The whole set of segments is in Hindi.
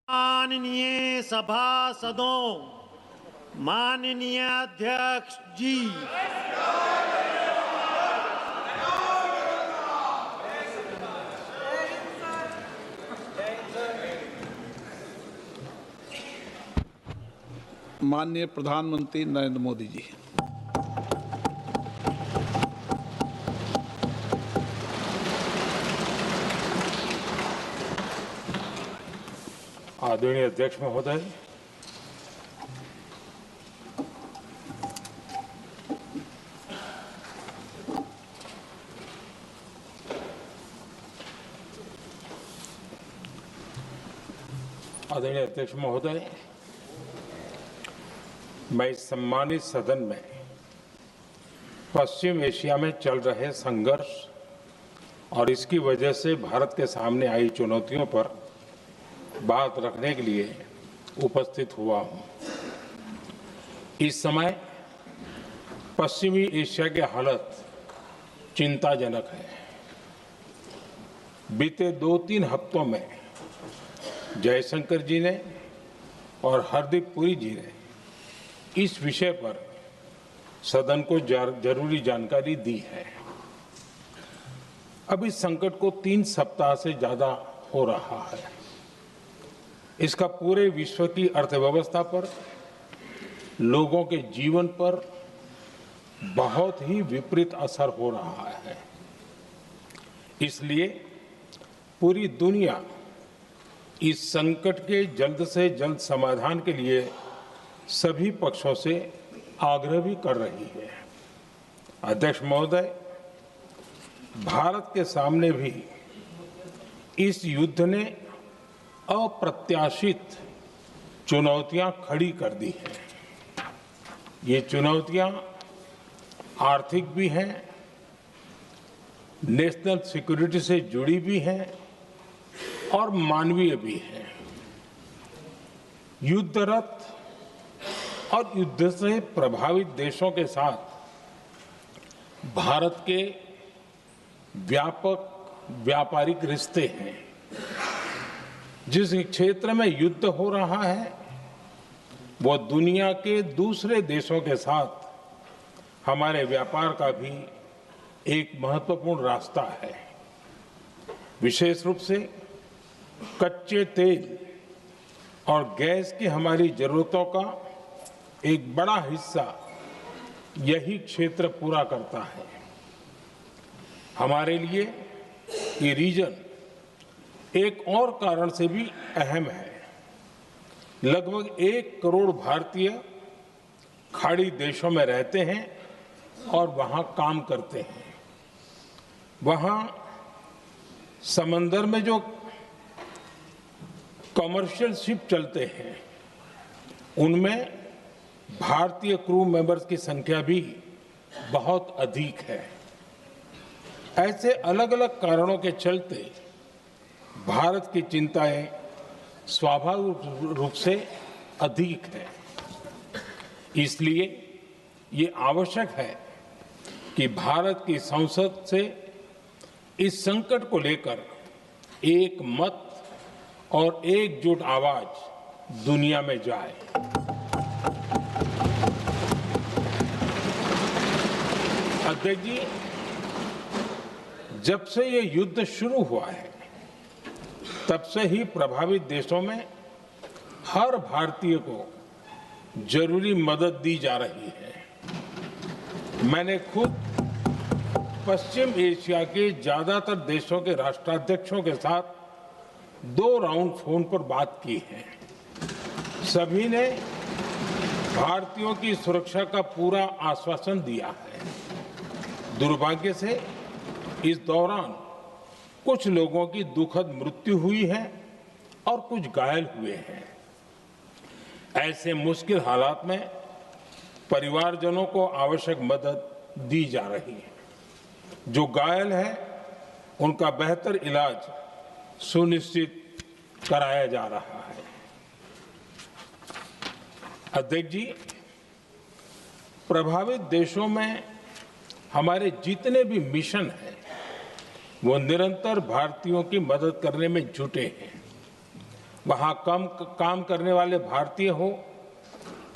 माननीय सभासदों, माननीय अध्यक्ष जी, माननीय प्रधानमंत्री नरेंद्र मोदी जी। आदरणीय अध्यक्ष महोदय, आदरणीय अध्यक्ष महोदय, मैं इस सम्मानित सदन में पश्चिम एशिया में चल रहे संघर्ष और इसकी वजह से भारत के सामने आई चुनौतियों पर बात रखने के लिए उपस्थित हुआ हूं। इस समय पश्चिमी एशिया की हालत चिंताजनक है। बीते 2-3 हफ्तों में जयशंकर जी ने और हरदीप पुरी जी ने इस विषय पर सदन को जरूरी जानकारी दी है। अब इस संकट को 3 सप्ताह से ज्यादा हो रहा है। इसका पूरे विश्व की अर्थव्यवस्था पर, लोगों के जीवन पर बहुत ही विपरीत असर हो रहा है। इसलिए पूरी दुनिया इस संकट के जल्द से जल्द समाधान के लिए सभी पक्षों से आग्रह भी कर रही है। अध्यक्ष महोदय, भारत के सामने भी इस युद्ध ने अप्रत्याशित चुनौतियां खड़ी कर दी हैं। ये चुनौतियां आर्थिक भी हैं, नेशनल सिक्योरिटी से जुड़ी भी हैं और मानवीय भी हैं। युद्धरत और युद्ध से प्रभावित देशों के साथ भारत के व्यापक व्यापारिक रिश्ते हैं। जिस क्षेत्र में युद्ध हो रहा है वो दुनिया के दूसरे देशों के साथ हमारे व्यापार का भी एक महत्वपूर्ण रास्ता है। विशेष रूप से कच्चे तेल और गैस की हमारी जरूरतों का एक बड़ा हिस्सा यही क्षेत्र पूरा करता है। हमारे लिए ये रीजन एक और कारण से भी अहम है। लगभग 1 करोड़ भारतीय खाड़ी देशों में रहते हैं और वहां काम करते हैं। वहां समंदर में जो कमर्शियल शिप चलते हैं उनमें भारतीय क्रू मेंबर्स की संख्या भी बहुत अधिक है। ऐसे अलग अलग कारणों के चलते भारत की चिंताएं स्वाभाविक रूप से अधिक है। इसलिए ये आवश्यक है कि भारत की संसद से इस संकट को लेकर एक मत और एकजुट आवाज दुनिया में जाए। अध्यक्ष जी, जब से ये युद्ध शुरू हुआ है तब से ही प्रभावित देशों में हर भारतीय को जरूरी मदद दी जा रही है। मैंने खुद पश्चिम एशिया के ज्यादातर देशों के राष्ट्राध्यक्षों के साथ 2 राउंड फोन पर बात की है। सभी ने भारतीयों की सुरक्षा का पूरा आश्वासन दिया है। दुर्भाग्य से इस दौरान कुछ लोगों की दुखद मृत्यु हुई है और कुछ घायल हुए हैं। ऐसे मुश्किल हालात में परिवारजनों को आवश्यक मदद दी जा रही है। जो घायल हैं उनका बेहतर इलाज सुनिश्चित कराया जा रहा है। अध्यक्ष जी, प्रभावित देशों में हमारे जितने भी मिशन हैं वो निरंतर भारतीयों की मदद करने में जुटे हैं वहां कम काम करने वाले भारतीय हो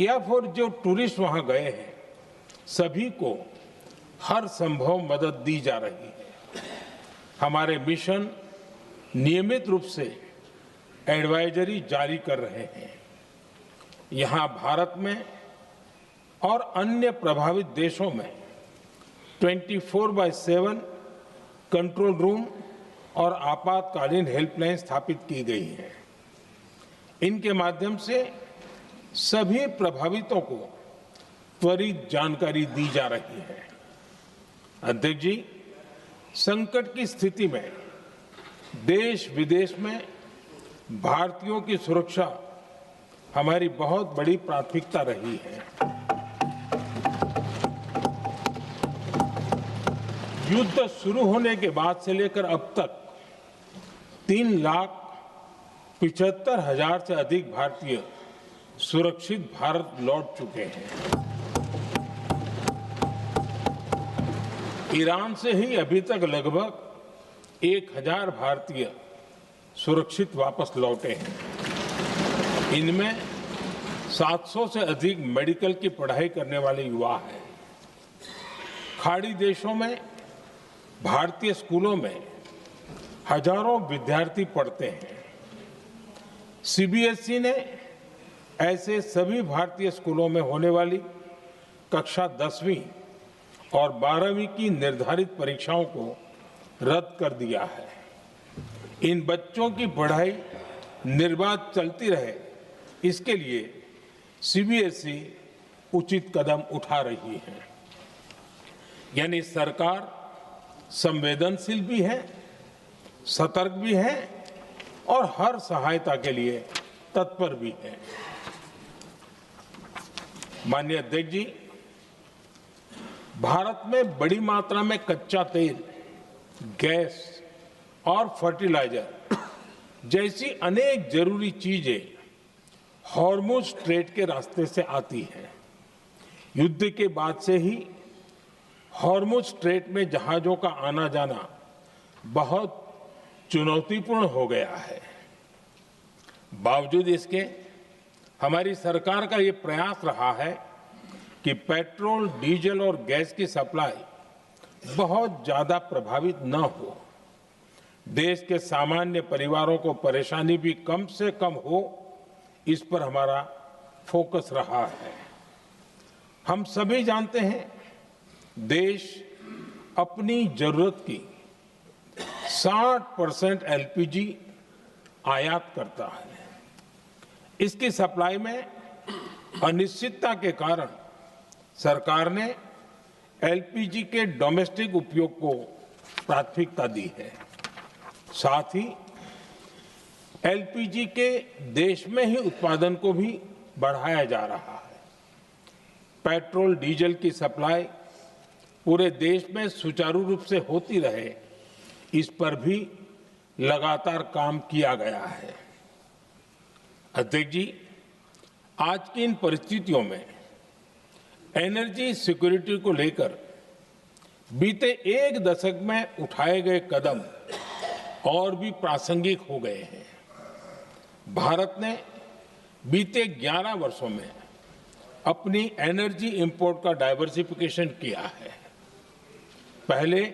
या फिर जो टूरिस्ट वहां गए हैं, सभी को हर संभव मदद दी जा रही है। हमारे मिशन नियमित रूप से एडवाइजरी जारी कर रहे हैं। यहां भारत में और अन्य प्रभावित देशों में 24/7 कंट्रोल रूम और आपातकालीन हेल्पलाइन स्थापित की गई है। इनके माध्यम से सभी प्रभावितों को त्वरित जानकारी दी जा रही है। अध्यक्ष जी, संकट की स्थिति में देश विदेश में भारतीयों की सुरक्षा हमारी बहुत बड़ी प्राथमिकता रही है। युद्ध शुरू होने के बाद से लेकर अब तक 3,75,000 से अधिक भारतीय सुरक्षित भारत लौट चुके हैं। ईरान से ही अभी तक लगभग 1,000 भारतीय सुरक्षित वापस लौटे हैं। इनमें 700 से अधिक मेडिकल की पढ़ाई करने वाले युवा हैं। खाड़ी देशों में भारतीय स्कूलों में हजारों विद्यार्थी पढ़ते हैं। सीबीएसई ने ऐसे सभी भारतीय स्कूलों में होने वाली कक्षा 10वीं और 12वीं की निर्धारित परीक्षाओं को रद्द कर दिया है। इन बच्चों की पढ़ाई निर्बाध चलती रहे, इसके लिए सीबीएसई उचित कदम उठा रही है। यानी सरकार संवेदनशील भी है, सतर्क भी है और हर सहायता के लिए तत्पर भी है। माननीय अध्यक्ष जी, भारत में बड़ी मात्रा में कच्चा तेल, गैस और फर्टिलाइजर जैसी अनेक जरूरी चीजें हॉर्मुज स्ट्रेट के रास्ते से आती हैं। युद्ध के बाद से ही हॉर्मुज स्ट्रेट में जहाजों का आना जाना बहुत चुनौतीपूर्ण हो गया है। बावजूद इसके हमारी सरकार का ये प्रयास रहा है कि पेट्रोल, डीजल और गैस की सप्लाई बहुत ज्यादा प्रभावित न हो। देश के सामान्य परिवारों को परेशानी भी कम से कम हो, इस पर हमारा फोकस रहा है। हम सभी जानते हैं, देश अपनी जरूरत की 60% एलपीजी आयात करता है। इसकी सप्लाई में अनिश्चितता के कारण सरकार ने एलपीजी के डोमेस्टिक उपयोग को प्राथमिकता दी है। साथ ही एलपीजी के देश में ही उत्पादन को भी बढ़ाया जा रहा है। पेट्रोल, डीजल की सप्लाई पूरे देश में सुचारू रूप से होती रहे, इस पर भी लगातार काम किया गया है। अध्यक्ष जी, आज की इन परिस्थितियों में एनर्जी सिक्योरिटी को लेकर बीते एक दशक में उठाए गए कदम और भी प्रासंगिक हो गए हैं। भारत ने बीते 11 वर्षों में अपनी एनर्जी इंपोर्ट का डाइवर्सिफिकेशन किया है। पहले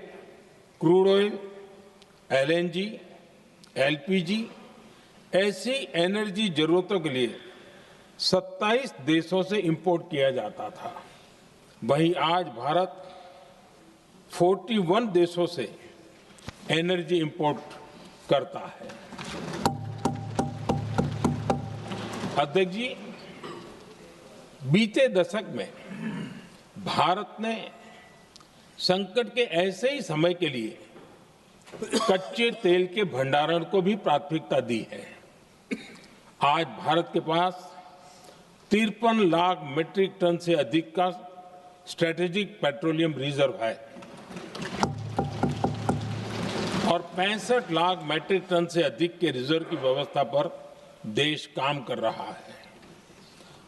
क्रूड ऑयल, एलएनजी, एलपीजी ऐसी एनर्जी जरूरतों के लिए 27 देशों से इंपोर्ट किया जाता था। वहीं आज भारत 41 देशों से एनर्जी इंपोर्ट करता है। अध्यक्ष जी, बीते दशक में भारत ने संकट के ऐसे ही समय के लिए कच्चे तेल के भंडारण को भी प्राथमिकता दी है। आज भारत के पास 53 लाख मीट्रिक टन से अधिक का स्ट्रेटेजिक पेट्रोलियम रिजर्व है और 65 लाख मीट्रिक टन से अधिक के रिजर्व की व्यवस्था पर देश काम कर रहा है।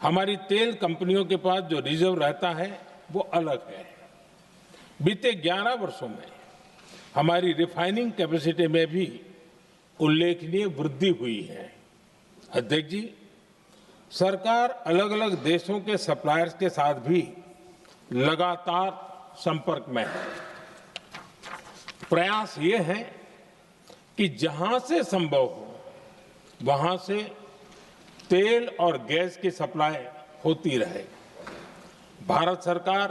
हमारी तेल कंपनियों के पास जो रिजर्व रहता है वो अलग है। बीते 11 वर्षों में हमारी रिफाइनिंग कैपेसिटी में भी उल्लेखनीय वृद्धि हुई है। अध्यक्ष जी, सरकार अलग अलग देशों के सप्लायर्स के साथ भी लगातार संपर्क में है। प्रयास ये है कि जहां से संभव हो वहां से तेल और गैस की सप्लाई होती रहे। भारत सरकार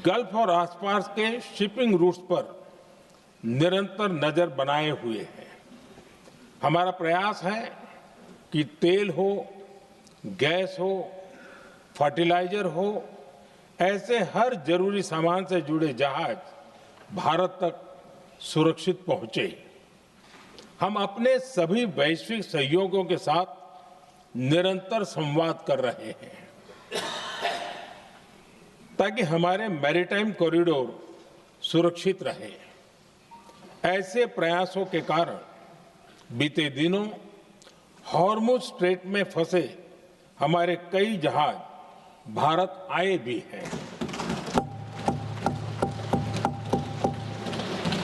गल्फ और आसपास के शिपिंग रूट्स पर निरंतर नजर बनाए हुए है। हमारा प्रयास है कि तेल हो, गैस हो, फर्टिलाइजर हो, ऐसे हर जरूरी सामान से जुड़े जहाज भारत तक सुरक्षित पहुंचे। हम अपने सभी वैश्विक सहयोगियों के साथ निरंतर संवाद कर रहे हैं ताकि हमारे मैरीटाइम कॉरिडोर सुरक्षित रहे। ऐसे प्रयासों के कारण बीते दिनों हॉर्मुज स्ट्रेट में फंसे हमारे कई जहाज भारत आए भी हैं।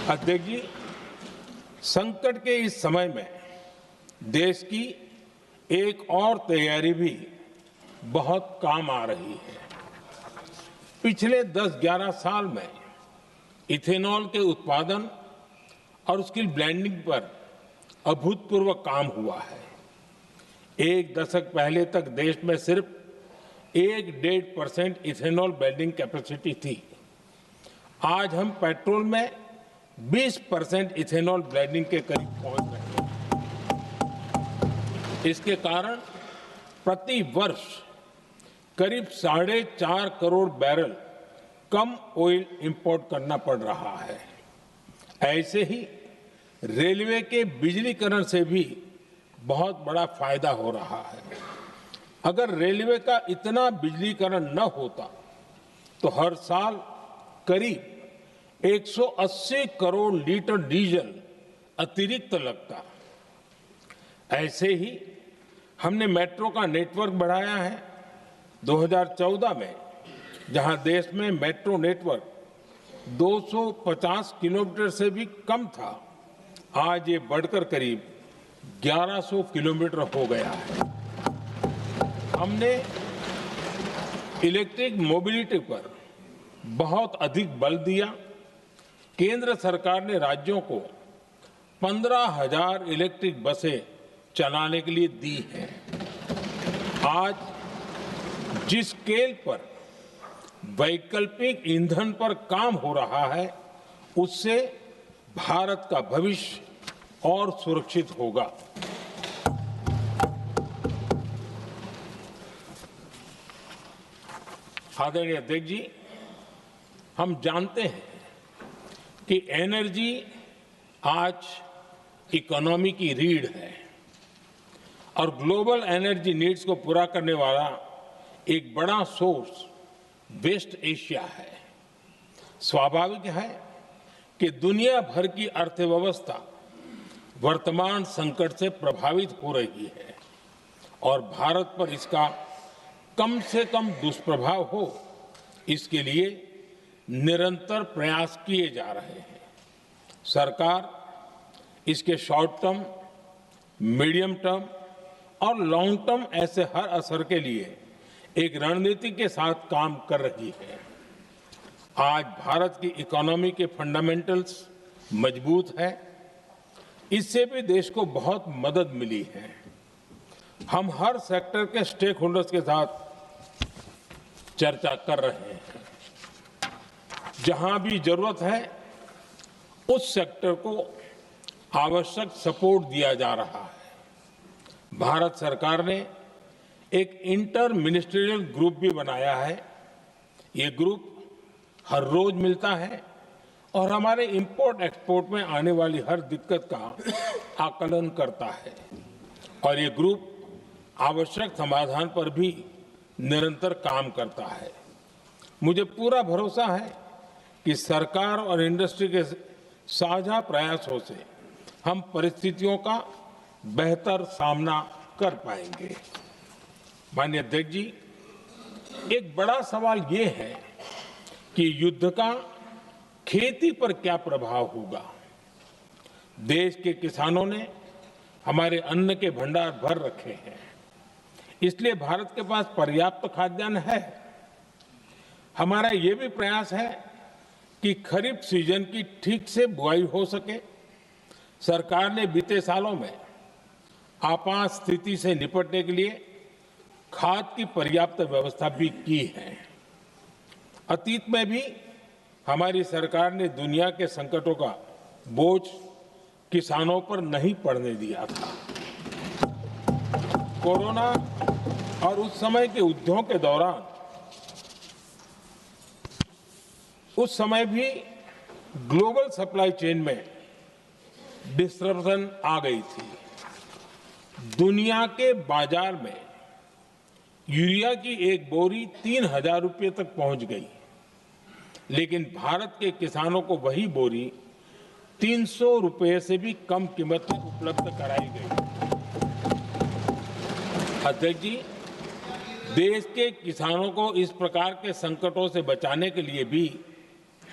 अध्यक्ष जी, संकट के इस समय में देश की एक और तैयारी भी बहुत काम आ रही है। पिछले 10-11 साल में इथेनॉल के उत्पादन और उसकी ब्लेंडिंग पर अभूतपूर्व काम हुआ है। एक दशक पहले तक देश में सिर्फ 1-1.5% इथेनॉल ब्लेंडिंग कैपेसिटी थी। आज हम पेट्रोल में 20% इथेनॉल ब्लेंडिंग के करीब पहुंच रहे हैं। इसके कारण प्रति वर्ष करीब 4.5 करोड़ बैरल कम ऑयल इंपोर्ट करना पड़ रहा है। ऐसे ही रेलवे के बिजलीकरण से भी बहुत बड़ा फायदा हो रहा है। अगर रेलवे का इतना बिजलीकरण न होता तो हर साल करीब 180 करोड़ लीटर डीजल अतिरिक्त लगता। ऐसे ही हमने मेट्रो का नेटवर्क बढ़ाया है। 2014 में जहां देश में मेट्रो नेटवर्क 250 किलोमीटर से भी कम था, आज ये बढ़कर करीब 1100 किलोमीटर हो गया है। हमने इलेक्ट्रिक मोबिलिटी पर बहुत अधिक बल दिया। केंद्र सरकार ने राज्यों को 15,000 इलेक्ट्रिक बसें चलाने के लिए दी हैं। आज जिस स्केल पर वैकल्पिक ईंधन पर काम हो रहा है, उससे भारत का भविष्य और सुरक्षित होगा। आदरणीय अध्यक्ष जी, हम जानते हैं कि एनर्जी आज इकोनॉमी की रीढ़ है और ग्लोबल एनर्जी नीड्स को पूरा करने वाला एक बड़ा सोर्स वेस्ट एशिया है। स्वाभाविक है कि दुनिया भर की अर्थव्यवस्था वर्तमान संकट से प्रभावित हो रही है और भारत पर इसका कम से कम दुष्प्रभाव हो, इसके लिए निरंतर प्रयास किए जा रहे हैं। सरकार इसके शॉर्ट टर्म, मीडियम टर्म और लॉन्ग टर्म ऐसे हर असर के लिए एक रणनीति के साथ काम कर रही है। आज भारत की इकोनॉमी के फंडामेंटल्स मजबूत है। इससे भी देश को बहुत मदद मिली है। हम हर सेक्टर के स्टेक होल्डर्स के साथ चर्चा कर रहे हैं। जहां भी जरूरत है उस सेक्टर को आवश्यक सपोर्ट दिया जा रहा है। भारत सरकार ने एक इंटर मिनिस्ट्रियल ग्रुप भी बनाया है। ये ग्रुप हर रोज मिलता है और हमारे इंपोर्ट एक्सपोर्ट में आने वाली हर दिक्कत का आकलन करता है और ये ग्रुप आवश्यक समाधान पर भी निरंतर काम करता है। मुझे पूरा भरोसा है कि सरकार और इंडस्ट्री के साझा प्रयासों से हम परिस्थितियों का बेहतर सामना कर पाएंगे। माननीय अध्यक्ष जी, एक बड़ा सवाल ये है कि युद्ध का खेती पर क्या प्रभाव होगा। देश के किसानों ने हमारे अन्न के भंडार भर रखे हैं। इसलिए भारत के पास पर्याप्त खाद्यान्न है। हमारा ये भी प्रयास है कि खरीफ सीजन की ठीक से बुआई हो सके। सरकार ने बीते सालों में आपात स्थिति से निपटने के लिए खाद की पर्याप्त व्यवस्था भी की है। अतीत में भी हमारी सरकार ने दुनिया के संकटों का बोझ किसानों पर नहीं पड़ने दिया था। कोरोना और उस समय के युद्धों के दौरान उस समय भी ग्लोबल सप्लाई चेन में डिस्टरप्शन आ गई थी। दुनिया के बाजार में यूरिया की एक बोरी 3,000 रुपये तक पहुंच गई, लेकिन भारत के किसानों को वही बोरी 300 रुपये से भी कम कीमत में उपलब्ध कराई गई। अध्यक्ष जी, देश के किसानों को इस प्रकार के संकटों से बचाने के लिए भी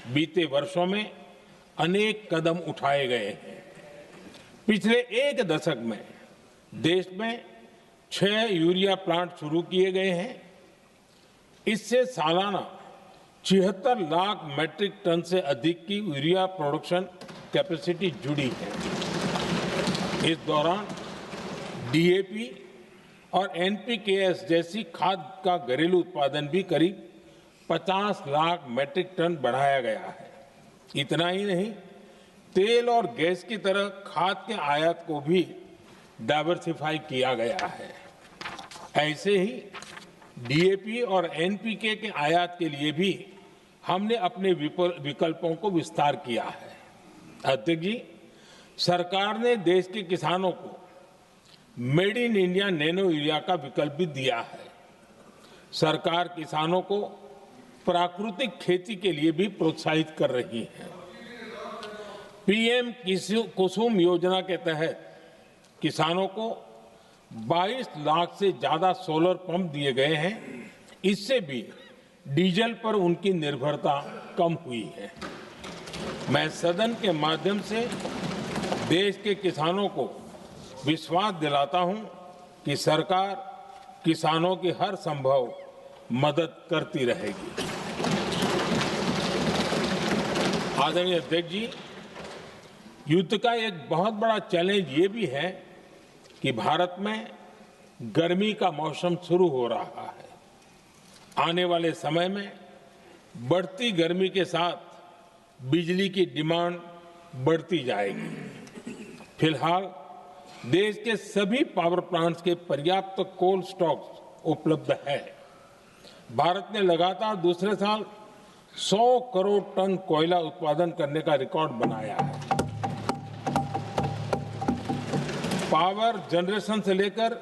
बीते वर्षों में अनेक कदम उठाए गए हैं। पिछले एक दशक में देश में 6 यूरिया प्लांट शुरू किए गए हैं। इससे सालाना 76 लाख मैट्रिक टन से अधिक की यूरिया प्रोडक्शन कैपेसिटी जुड़ी है। इस दौरान डीएपी और एनपीकेएस जैसी खाद का घरेलू उत्पादन भी करीब 50 लाख मैट्रिक टन बढ़ाया गया है। इतना ही नहीं, तेल और गैस की तरह खाद के आयात को भी डाइवर्सिफाई किया गया है। ऐसे ही डीएपी और एनपीके के आयात के लिए भी हमने अपने विकल्पों को विस्तार किया है। अध्यक्ष जी, सरकार ने देश के किसानों को made in India nano urea का विकल्प भी दिया है। सरकार किसानों को प्राकृतिक खेती के लिए भी प्रोत्साहित कर रही है। पीएम कुसुम योजना के तहत किसानों को 22 लाख से ज्यादा सोलर पंप दिए गए हैं। इससे भी डीजल पर उनकी निर्भरता कम हुई है। मैं सदन के माध्यम से देश के किसानों को विश्वास दिलाता हूं कि सरकार किसानों की हर संभव मदद करती रहेगी। आदरणीय अध्यक्ष जी, युद्ध का एक बहुत बड़ा चैलेंज ये भी है कि भारत में गर्मी का मौसम शुरू हो रहा है। आने वाले समय में बढ़ती गर्मी के साथ बिजली की डिमांड बढ़ती जाएगी। फिलहाल देश के सभी पावर प्लांट्स के पर्याप्त कोल स्टॉक उपलब्ध है। भारत ने लगातार दूसरे साल 100 करोड़ टन कोयला उत्पादन करने का रिकॉर्ड बनाया है। पावर जनरेशन से लेकर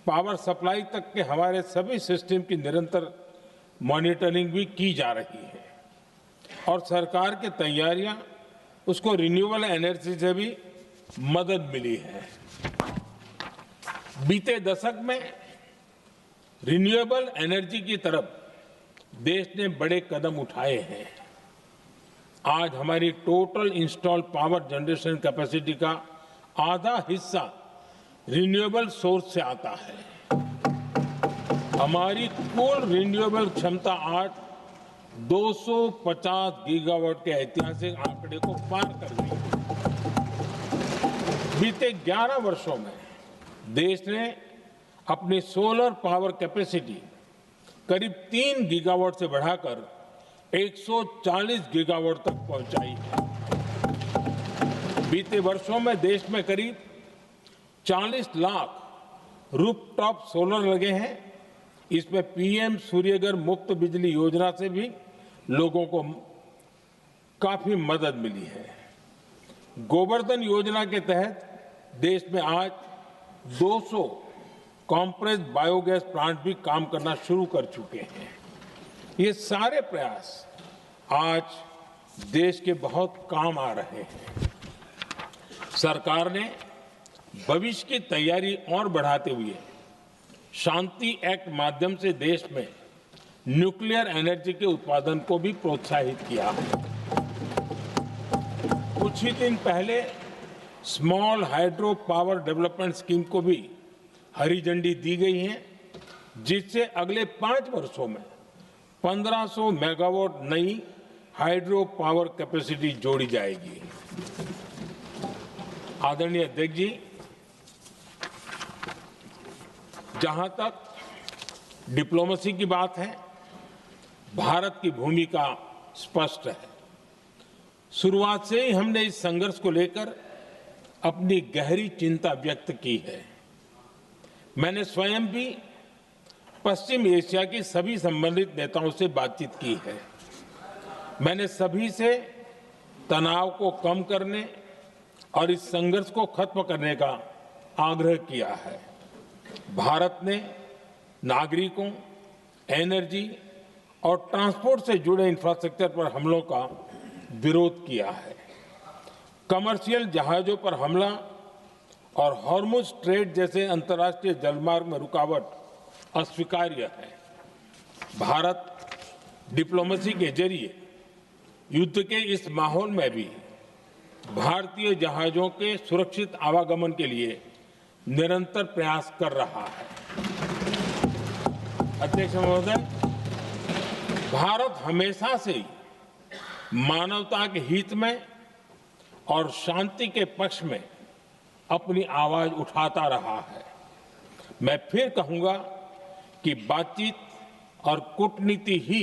पावर सप्लाई तक के हमारे सभी सिस्टम की निरंतर मॉनिटरिंग भी की जा रही है और सरकार की तैयारियां उसको रिन्यूएबल एनर्जी से भी मदद मिली है। बीते दशक में रिन्यूएबल एनर्जी की तरफ देश ने बड़े कदम उठाए हैं। आज हमारी total installed power generation capacity का आधा हिस्सा रिन्यूएबल सोर्स से आता है। हमारी कुल रिन्यूएबल क्षमता आज 250 गीगावाट के ऐतिहासिक आंकड़े को पार कर गई है। बीते 11 वर्षों में देश ने अपनी सोलर पावर कैपेसिटी करीब 3 गीगावाट से बढ़ाकर 140 गीगावाट तक पहुंचाई है। बीते वर्षों में देश में करीब 40 लाख रूफटॉप सोलर लगे हैं। इसमें पीएम सूर्यघर मुफ्त बिजली योजना से भी लोगों को काफी मदद मिली है। गोवर्धन योजना के तहत देश में आज 200 कॉम्प्रेस्ड बायोगैस प्लांट भी काम करना शुरू कर चुके हैं। ये सारे प्रयास आज देश के बहुत काम आ रहे हैं। सरकार ने भविष्य की तैयारी और बढ़ाते हुए शांति एक्ट माध्यम से देश में न्यूक्लियर एनर्जी के उत्पादन को भी प्रोत्साहित किया है। कुछ ही दिन पहले small hydro power development scheme को भी हरी झंडी दी गई है, जिससे अगले 5 वर्षों में 1500 मेगावाट नई हाइड्रो पावर कैपेसिटी जोड़ी जाएगी। आदरणीय अध्यक्ष जी, जहां तक डिप्लोमेसी की बात है, भारत की भूमिका स्पष्ट है। शुरुआत से ही हमने इस संघर्ष को लेकर अपनी गहरी चिंता व्यक्त की है। मैंने स्वयं भी पश्चिम एशिया की सभी संबंधित नेताओं से बातचीत की है। मैंने सभी से तनाव को कम करने और इस संघर्ष को खत्म करने का आग्रह किया है। भारत ने नागरिकों, एनर्जी और ट्रांसपोर्ट से जुड़े इंफ्रास्ट्रक्चर पर हमलों का विरोध किया है। कमर्शियल जहाजों पर हमला और हॉर्मुज स्ट्रेट जैसे अंतर्राष्ट्रीय जलमार्ग में रुकावट अस्वीकार्य है। भारत डिप्लोमेसी के जरिए युद्ध के इस माहौल में भी भारतीय जहाजों के सुरक्षित आवागमन के लिए निरंतर प्रयास कर रहा है। अध्यक्ष महोदय, भारत हमेशा से ही मानवता के हित में और शांति के पक्ष में अपनी आवाज उठाता रहा है। मैं फिर कहूंगा कि बातचीत और कूटनीति ही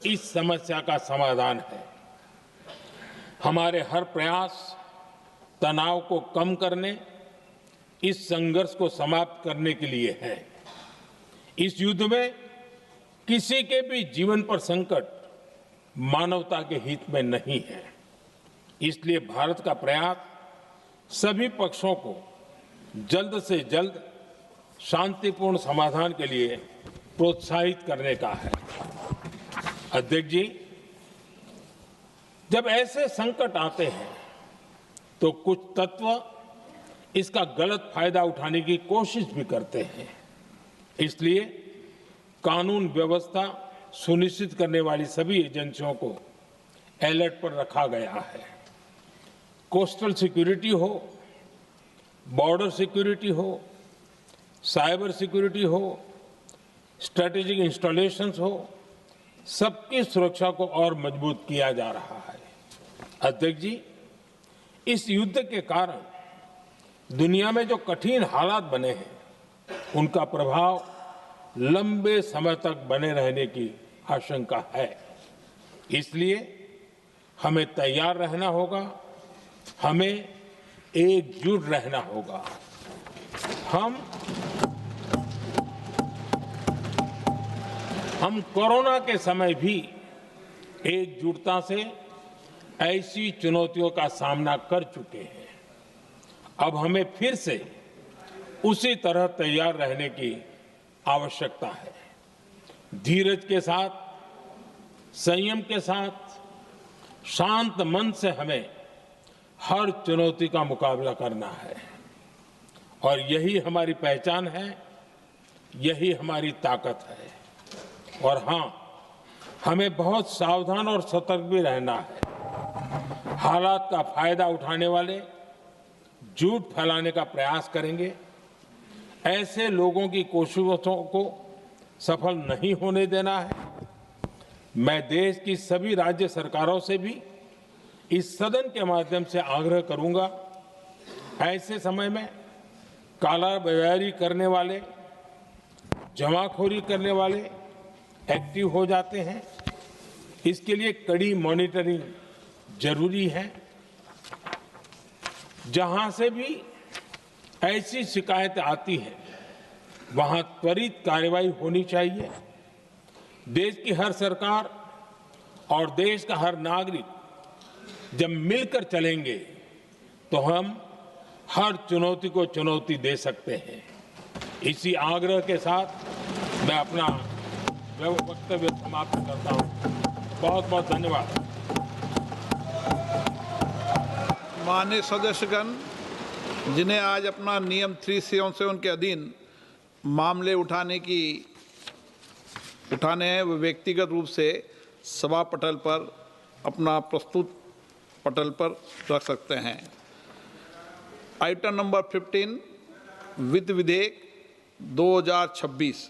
इस समस्या का समाधान है। हमारे हर प्रयास तनाव को कम करने, इस संघर्ष को समाप्त करने के लिए है। इस युद्ध में किसी के भी जीवन पर संकट मानवता के हित में नहीं है। इसलिए भारत का प्रयास सभी पक्षों को जल्द से जल्द शांतिपूर्ण समाधान के लिए प्रोत्साहित करने का है। अध्यक्ष जी, जब ऐसे संकट आते हैं तो कुछ तत्व इसका गलत फायदा उठाने की कोशिश भी करते हैं। इसलिए कानून व्यवस्था सुनिश्चित करने वाली सभी एजेंसियों को अलर्ट पर रखा गया है। कोस्टल सिक्योरिटी हो, बॉर्डर सिक्योरिटी हो, साइबर सिक्योरिटी हो, स्ट्रेटेजिक इंस्टॉलेशंस हो, सबकी सुरक्षा को और मजबूत किया जा रहा है। अध्यक्ष जी, इस युद्ध के कारण दुनिया में जो कठिन हालात बने हैं, उनका प्रभाव लंबे समय तक बने रहने की आशंका है। इसलिए हमें तैयार रहना होगा, हमें एकजुट रहना होगा। हम कोरोना के समय भी एकजुटता से ऐसी चुनौतियों का सामना कर चुके हैं। अब हमें फिर से उसी तरह तैयार रहने की आवश्यकता है। धीरज के साथ, संयम के साथ, शांत मन से हमें हर चुनौती का मुकाबला करना है और यही हमारी पहचान है, यही हमारी ताकत है। और हां, हमें बहुत सावधान और सतर्क भी रहना है। हालात का फायदा उठाने वाले झूठ फैलाने का प्रयास करेंगे, ऐसे लोगों की कोशिशों को सफल नहीं होने देना है। मैं देश की सभी राज्य सरकारों से भी इस सदन के माध्यम से आग्रह करूंगा, ऐसे समय में कालाबाजारी करने वाले, जमाखोरी करने वाले एक्टिव हो जाते हैं। इसके लिए कड़ी मॉनिटरिंग जरूरी है। जहां से भी ऐसी शिकायतें आती हैं, वहां त्वरित कार्रवाई होनी चाहिए। देश की हर सरकार और देश का हर नागरिक जब मिलकर चलेंगे तो हम हर चुनौती को चुनौती दे सकते हैं। इसी आग्रह के साथ मैं अपना वक्तव्य समाप्त करता हूं। बहुत बहुत धन्यवाद। माननीय सदस्यगण, जिन्हें आज अपना नियम 377 के अधीन मामले उठाने हैं, वो व्यक्तिगत रूप से सभा पटल पर अपना प्रस्तुत पटल पर रख सकते हैं। आइटम नंबर 15 वित्त विधेयक 2026